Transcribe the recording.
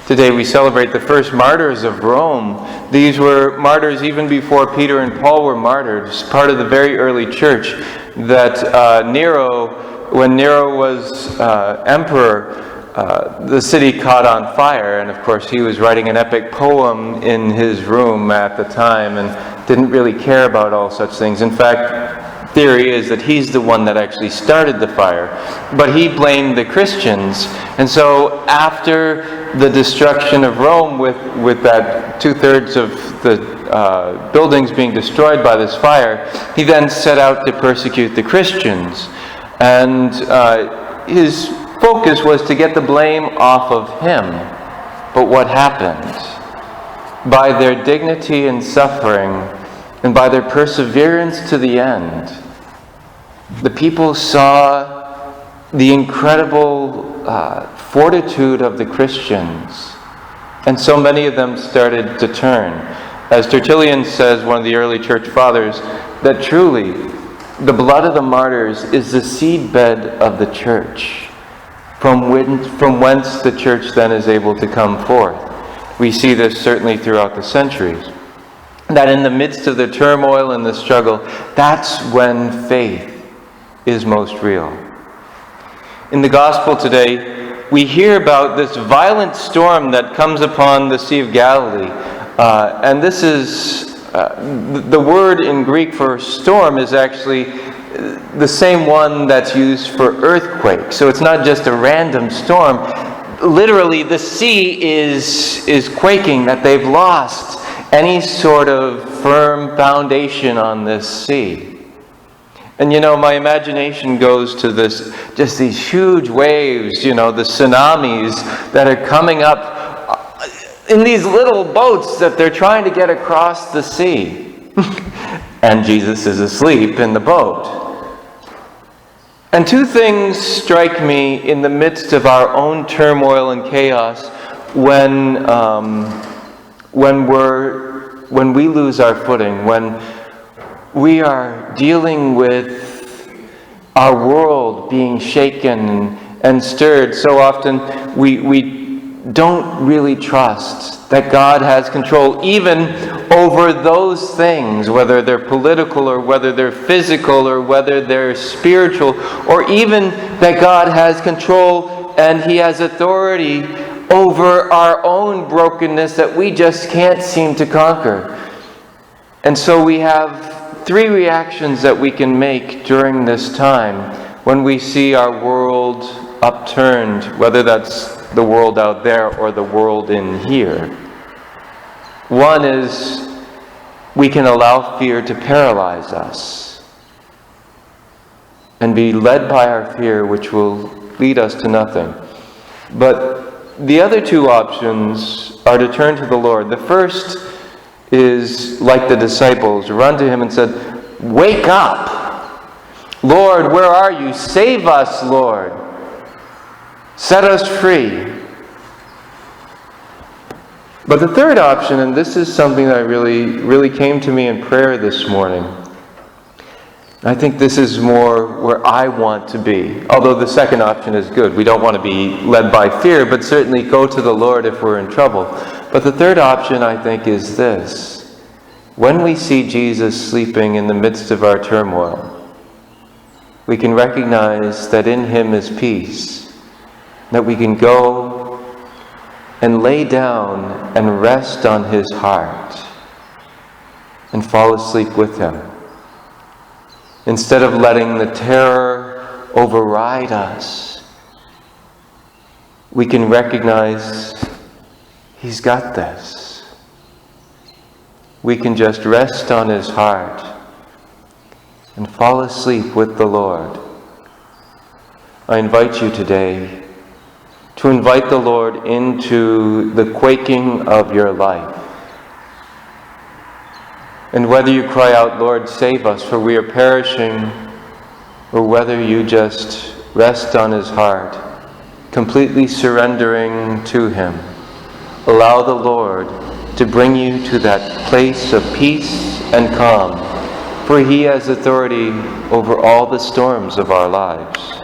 Today we celebrate the first martyrs of Rome. These were martyrs even before Peter and Paul were martyred. It's part of the very early church that when Nero was emperor, the city caught on fire, and of course he was writing an epic poem in his room at the time and didn't really care about all such things. In fact, theory is that he's the one that actually started the fire, but he blamed the Christians. And so after the destruction of Rome, with that 2/3 of the buildings being destroyed by this fire, he then set out to persecute the Christians. And his focus was to get the blame off of him. But what happened? By their dignity and suffering, and by their perseverance to the end, the people saw the incredible fortitude of the Christians. And so many of them started to turn. As Tertullian says, one of the early church fathers, that truly the blood of the martyrs is the seedbed of the church, from whence the church then is able to come forth. We see this certainly throughout the centuries. That in the midst of the turmoil and the struggle, that's when faith is most real. In the gospel today, we hear about this violent storm that comes upon the Sea of Galilee. And this is, the word in Greek for storm is actually the same one that's used for earthquake. So it's not just a random storm. Literally, the sea is quaking, that they've lost any sort of firm foundation on this sea. And my imagination goes to just these huge waves, the tsunamis that are coming up in these little boats that they're trying to get across the sea. And Jesus is asleep in the boat. And two things strike me in the midst of our own turmoil and chaos when we lose our footing, when we are dealing with our world being shaken and stirred. So often we don't really trust that God has control even over those things, whether they're political or whether they're physical or whether they're spiritual, or even that God has control and He has authority over our own brokenness that we just can't seem to conquer. And so we have three reactions that we can make during this time when we see our world upturned, whether that's the world out there or the world in here. One is we can allow fear to paralyze us and be led by our fear, which will lead us to nothing. But the other two options are to turn to the Lord. The first is, like the disciples, run to Him and said, "Wake up! Lord, where are you? Save us, Lord. Set us free." But the third option, and this is something that really came to me in prayer this morning. I think this is more where I want to be. Although the second option is good. We don't want to be led by fear, but certainly go to the Lord if we're in trouble. But the third option, I think, is this. When we see Jesus sleeping in the midst of our turmoil, we can recognize that in Him is peace, that we can go and lay down and rest on His heart and fall asleep with Him. Instead of letting the terror override us, we can recognize He's got this. We can just rest on His heart and fall asleep with the Lord. I invite you today to invite the Lord into the quaking of your life. And whether you cry out, "Lord, save us, for we are perishing," or whether you just rest on His heart, completely surrendering to Him, allow the Lord to bring you to that place of peace and calm, for He has authority over all the storms of our lives.